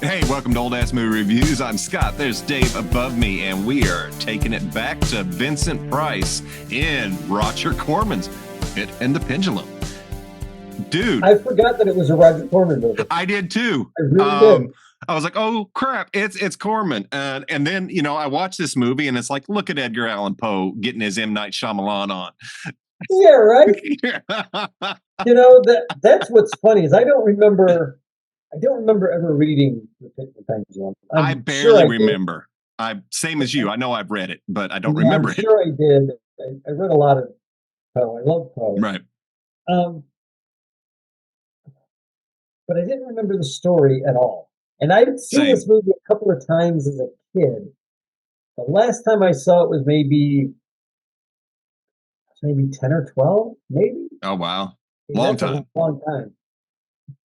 Hey, welcome to Old Ass Movie Reviews. I'm Scott. There's Dave above me, and we are taking it back to Vincent Price in Roger Corman's It and the Pendulum. Dude. I forgot that it was a Roger Corman movie. I did too. I really did. I was like, oh crap, it's Corman. And then, I watched this movie and it's like, look at Edgar Allan Poe getting his M. Night Shyamalan on. Yeah, right. That's what's funny is I don't remember ever reading The Pit and the Pendulum. I barely remember. Same as you. I know I've read it, but I don't remember it. I'm sure I did. I read a lot of Poe. I love Poe. Right. But I didn't remember the story at all. And I'd seen this movie a couple of times as a kid. The last time I saw it was maybe 10 or 12, maybe. Oh, wow. Long time.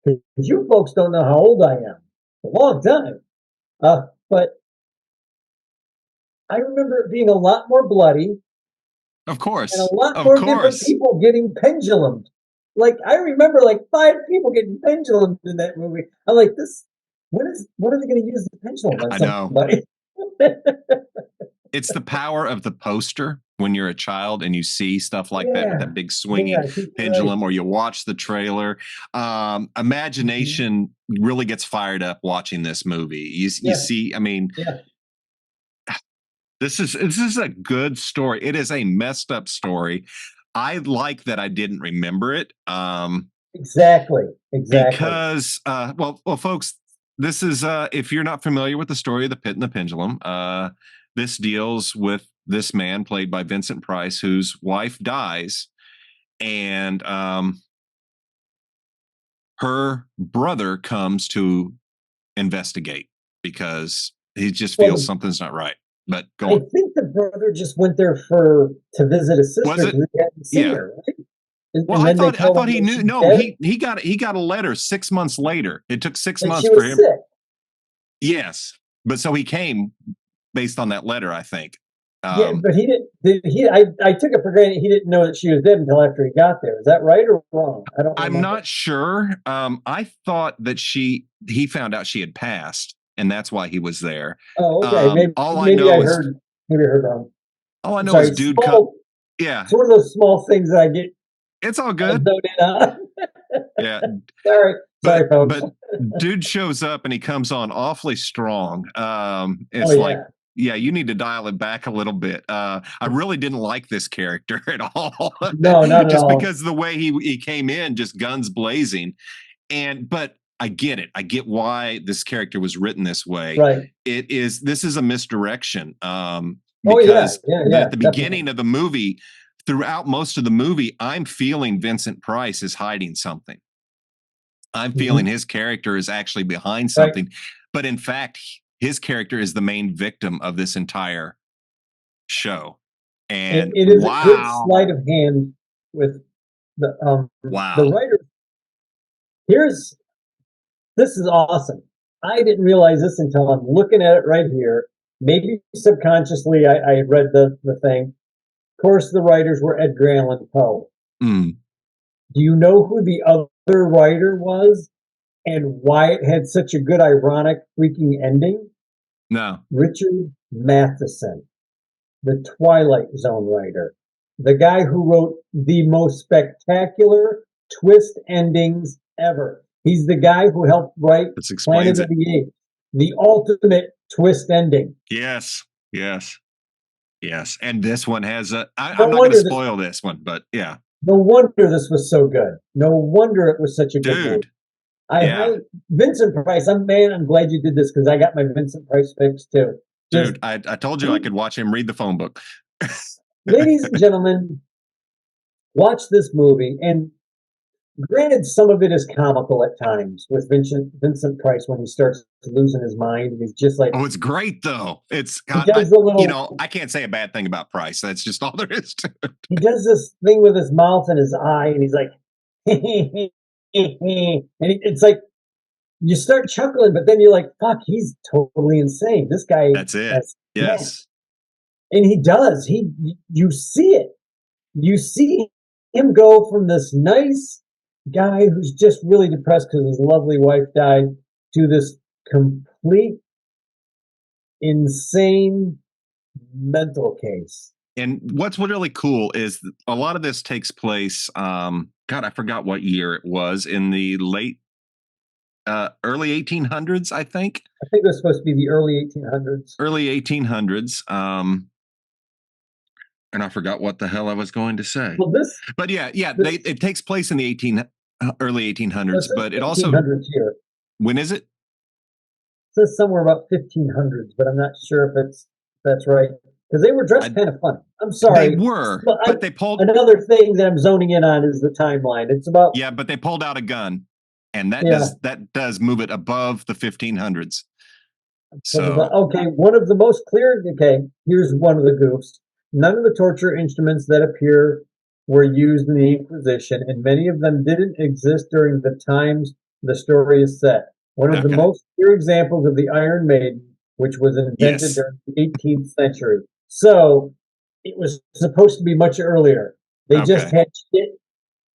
Because you folks don't know how old I am. A long time. But I remember it being a lot more bloody. Of course. And a lot more different people getting pendulumed. Like, I remember 5 people getting pendulumed in that movie. I'm like, when are they going to use the pendulum on somebody? I know. It's the power of the poster when you're a child and you see stuff like that with that big swinging pendulum, or you watch the trailer. Imagination really gets fired up watching this movie. You see, this is a good story. It is a messed up story. I like that I didn't remember it. Exactly. Because, well, folks, this is, if you're not familiar with the story of The Pit and the Pendulum, this deals with this man played by Vincent Price, whose wife dies, and her brother comes to investigate because he just feels something's not right. But go on. I think the brother just went there to visit his sister. Was it? He hadn't seen her, right? Well, I thought he knew. No, he got a letter 6 months later. It took 6 months for him. Sick. Yes, but so he came based on that letter, I think. Yeah, but he didn't. I took it for granted he didn't know that she was dead until after he got there. Is that right or wrong? I'm not sure. I thought that he found out she had passed, and that's why he was there. Oh, okay. Maybe I heard wrong. All I know is dude. Yeah, it's one of those small things that I get. It's all good. Yeah. Sorry, folks. But dude shows up and he comes on awfully strong. It's you need to dial it back a little bit. I really didn't like this character at all. No, not at all. Just because the way he came in, just guns blazing. But I get it. I get why this character was written this way. Right. This is a misdirection. Because at the beginning of the movie, throughout most of the movie, I'm feeling Vincent Price is hiding something. I'm feeling his character is actually behind something. Right. But in fact, his character is the main victim of this entire show. And it is a good sleight of hand with the writer. This is awesome. I didn't realize this until I'm looking at it right here. Maybe subconsciously I had read the thing. Of course, the writers were Edgar Allan Poe. Mm. Do you know who the other writer was and why it had such a good, ironic, freaking ending? No. Richard Matheson, the Twilight Zone writer. The guy who wrote the most spectacular twist endings ever. He's the guy who helped write Planet of the Apes, the ultimate twist ending. Yes. And this one has I'm not going to spoil this one, but yeah. No wonder this was so good. No wonder it was such a good movie. Vincent Price, I'm glad you did this because I got my Vincent Price fix too. Dude, I told you I could watch him read the phone book. Ladies and gentlemen, watch this movie. And granted, some of it is comical at times with Vincent Price when he starts losing his mind. And he's just like, it's great though. It's I can't say a bad thing about Price. That's just all there is to it. He does this thing with his mouth and his eye, and he's like, and it's like you start chuckling, but then you're like, fuck, he's totally insane. This guy. That's it. Yes. And he does. You see it. You see him go from this nice guy who's just really depressed because his lovely wife died to this complete insane mental case. And what's really cool is a lot of this takes place. God, I forgot what year it was, in the early 1800s, I think. I think it was supposed to be the early 1800s. Early 1800s. And I forgot what the hell I was going to say. Well, but it takes place in the early 1800s, but it also 1800s here. When is it? It says somewhere about 1500s, but I'm not sure if that's right, because they were dressed kind of funny. I'm sorry, they were, but they pulled another thing that I'm zoning in on is the timeline. It's about but they pulled out a gun, and that does move it above the 1500s. So okay, one of the most clear. Okay, here's one of the goofs. None of the torture instruments that appear were used in the Inquisition, and many of them didn't exist during the times the story is set. One of the most clear examples of the Iron Maiden, which was invented during the 18th century. So it was supposed to be much earlier. They just had shit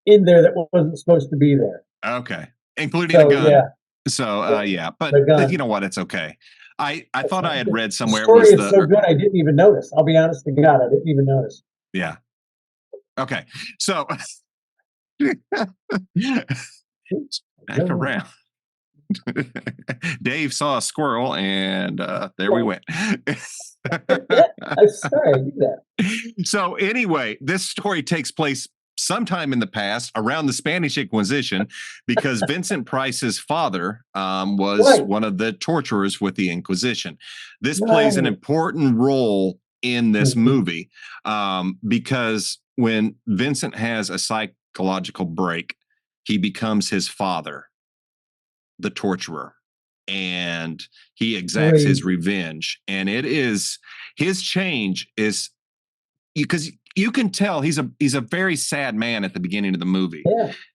in there that wasn't supposed to be there. Okay, including a gun. Yeah. So but you know what? It's okay. I thought I had read somewhere. The story is so good I didn't even notice. I'll be honest to God, I didn't even notice. Yeah. Okay. So back around. Dave saw a squirrel, and there we went. I'm sorry, I do that. So anyway, this story takes place sometime in the past, around the Spanish Inquisition, because Vincent Price's father was one of the torturers with the Inquisition. This plays an important role in this movie, because when Vincent has a psychological break, he becomes his father, the torturer, and he exacts his revenge. And it is, his change is, because you can tell he's a very sad man at the beginning of the movie.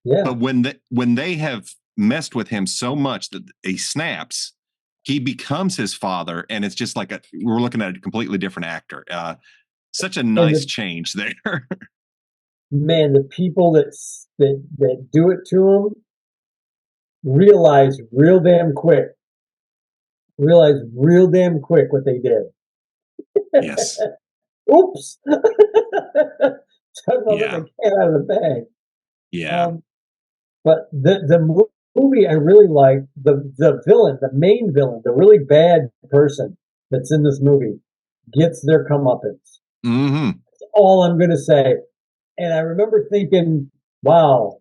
But when they have messed with him so much that he snaps, he becomes his father, and it's just like we're looking at a completely different actor. Such a nice change there. Man, the people that do it to him realize real damn quick what they did. Yes. Oops. Talk about the cat out of the bag. Yeah. But the movie, I really like the villain, the main villain, the really bad person that's in this movie gets their comeuppance. That's all I'm going to say. And I remember thinking, wow,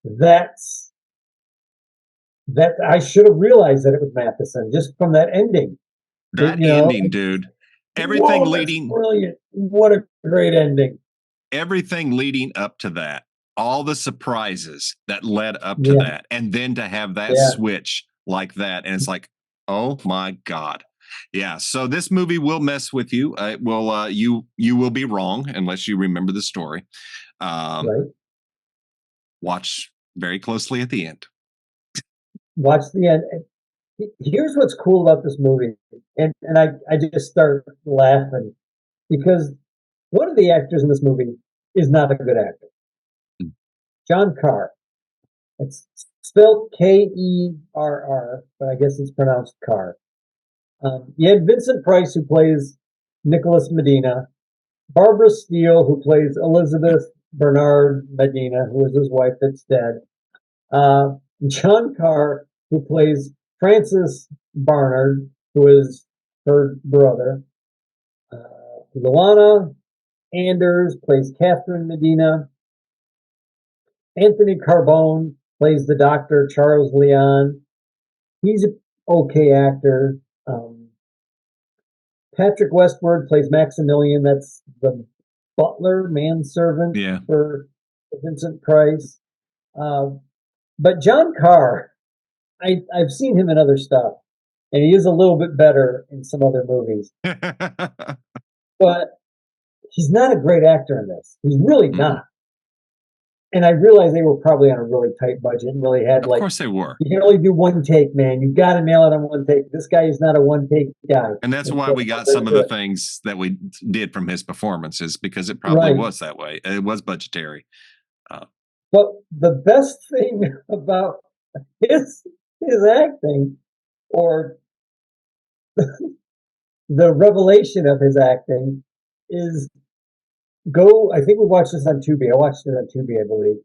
that I should have realized that it was Matheson just from that ending. That ending, dude. Everything leading. Brilliant. What a great ending. Everything leading up to that. All the surprises that led up to that. And then to have that switch like that. And it's like, oh my God. Yeah. So this movie will mess with you. It will, you will be wrong unless you remember the story. Watch very closely at the end. Watch the end. Here's what's cool about this movie, and I just start laughing because one of the actors in this movie is not a good actor. John Carr. It's spelled Kerr, but I guess it's pronounced Carr. You had Vincent Price, who plays Nicholas Medina, Barbara Steele, who plays Elizabeth Bernard Medina, who is his wife that's dead, John Carr, who plays Francis Barnard, who is her brother. Luana Anders plays Catherine Medina. Anthony Carbone plays the doctor, Charles Leon. He's an okay actor. Patrick Westward plays Maximilian. That's the butler, manservant for Vincent Price. But John Carr, I've seen him in other stuff, and he is a little bit better in some other movies. But he's not a great actor in this. He's really not. And I realize they were probably on a really tight budget and really had Of course they were. You can only do one take, man. You got to nail it on one take. This guy is not a one take guy. And that's why we got some of the things that we did from his performances, because it probably was that way. It was budgetary. But the best thing about his acting or the revelation of his acting is go. I think we watched this on Tubi. I watched it on Tubi, I believe.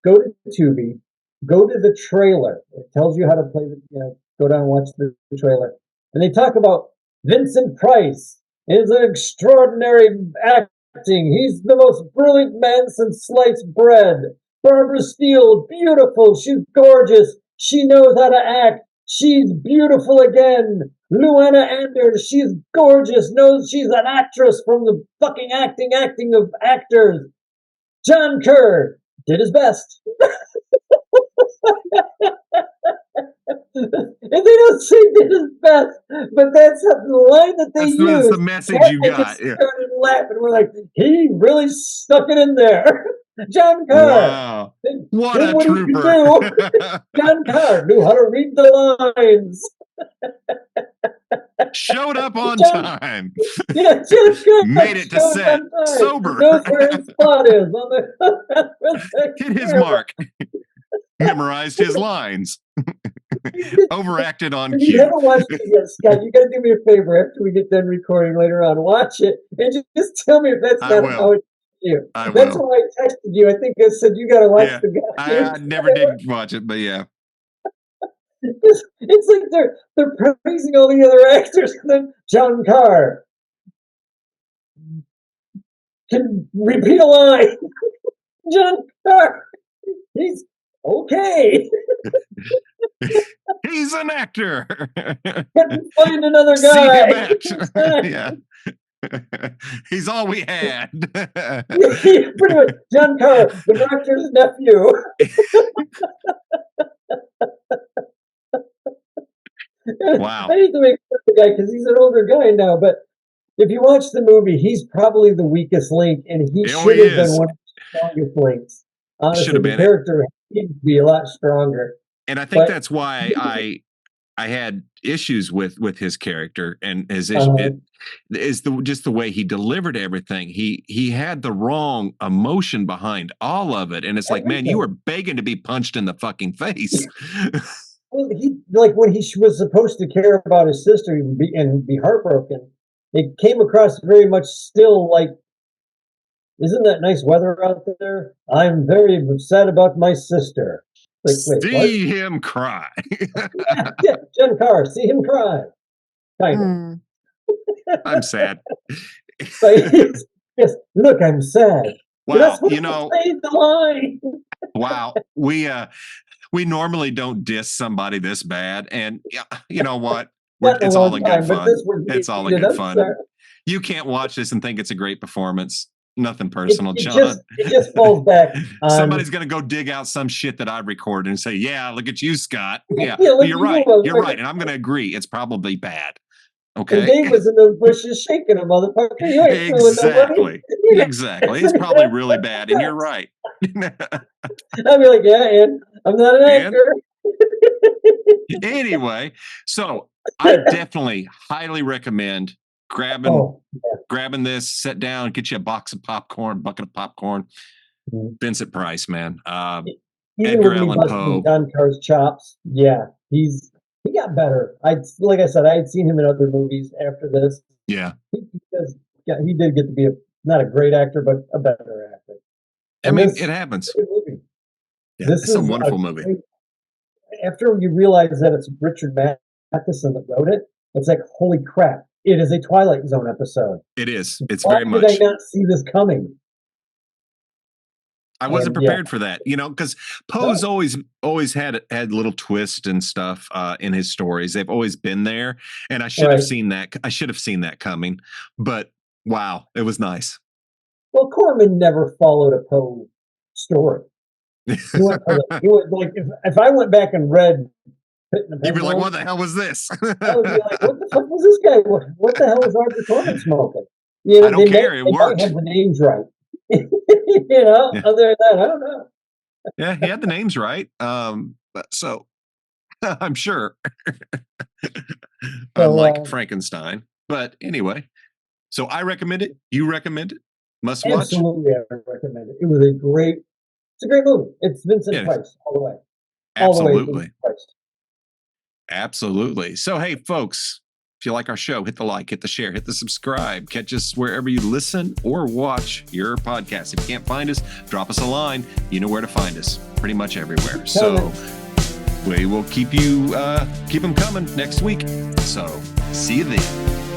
Go to Tubi, go to the trailer. It tells you how to play the, go down and watch the trailer. And they talk about Vincent Price is an extraordinary acting. He's the most brilliant man since sliced bread. Barbara Steele, beautiful. She's gorgeous. She knows how to act. She's beautiful again. Luana Anders, she's gorgeous. Knows she's an actress from the fucking acting of actors. John Kerr did his best. And they don't say did his best, but that's the line that they use. That's the message you got. Yeah. Started laughing. We're like, he really stuck it in there. John Kerr. Wow. What a trooper. John Kerr knew how to read the lines. Showed up on time. Yeah, John Kerr made it to set sober. Knows where his spot is on the hit his mark. Memorized his lines. Overacted on cue. You haven't watched it yet, Scott. You got to do me a favor after we get done recording later on. Watch it and just tell me if that's not how it's you. That's why I texted you. I think I said you got to watch the guy. I never did watch it, but yeah. It's like they're praising all the other actors, and then John Kerr can repeat a line. John Kerr, he's okay. He's an actor. Couldn't find another guy. Yeah. He's all we had. Pretty much. John Kerr, the director's nephew. Wow. I need to make fun of the guy because he's an older guy now, but if you watch the movie, he's probably the weakest link, and he should have been one of the strongest links. Honestly, the character needs to be a lot stronger. And I think that's why I had issues with his character and his issue. It is just the way he delivered everything. He had the wrong emotion behind all of it, and it's like, man, you were begging to be punched in the fucking face. Well, when he was supposed to care about his sister and be heartbroken, it came across very much still like, isn't that nice weather out there? I'm very sad about my sister. Like, see him cry. yeah, John Kerr, see him cry. Kind of. I'm sad. Yes, look, I'm sad. Wow, say the line. Wow, we normally don't diss somebody this bad, and you know what? It's all in good fun. It's all in good fun. You can't watch this and think it's a great performance. Nothing personal, John. It just falls back. Somebody's going to go dig out some shit that I recorded and say, yeah, look at you, Scott. Yeah, you're right. You're right. And I'm going to agree. It's probably bad. Okay. And Dave was in those bushes shaking a motherfucker. Exactly. Exactly. It's probably really bad. And you're right. I'd be like, yeah, and I'm not an actor. Anyway, so I definitely highly recommend grabbing this, sit down, get you a bucket of popcorn. Vincent Price, man. Edgar Allan Poe. John Kerr's chops. Yeah, he got better. Like I said, I had seen him in other movies after this. Yeah. He did get to be not a great actor, but a better actor. And it happens. Yeah, this is a wonderful movie. After you realize that it's Richard Matheson that wrote it, it's like, holy crap. It is a Twilight Zone episode. It is. It's Why very much. Did I not see this coming? I wasn't prepared for that, because Poe's always had little twists and stuff in his stories. They've always been there, and I should have seen that. I should have seen that coming. But wow, it was nice. Well, Corman never followed a Poe story. He went like if I went back and read. You'd be like, what the hell was this? I would be like, what the fuck was this guy? What the hell was Arthur Corman smoking? I don't care. It worked. They have the names right. Other than that, I don't know. Yeah, he had the names right. So I'm sure. Unlike Frankenstein. But anyway, so I recommend it. You recommend it? Must watch? Absolutely, I recommend it. It's a great movie. It's Vincent Price all the way. Absolutely. Absolutely. So, hey, folks, if you like our show, hit the like, hit the share, hit the subscribe. Catch us wherever you listen or watch your podcast. If you can't find us, drop us a line. You know where to find us. Pretty much everywhere. So we will keep them coming next week. So see you then.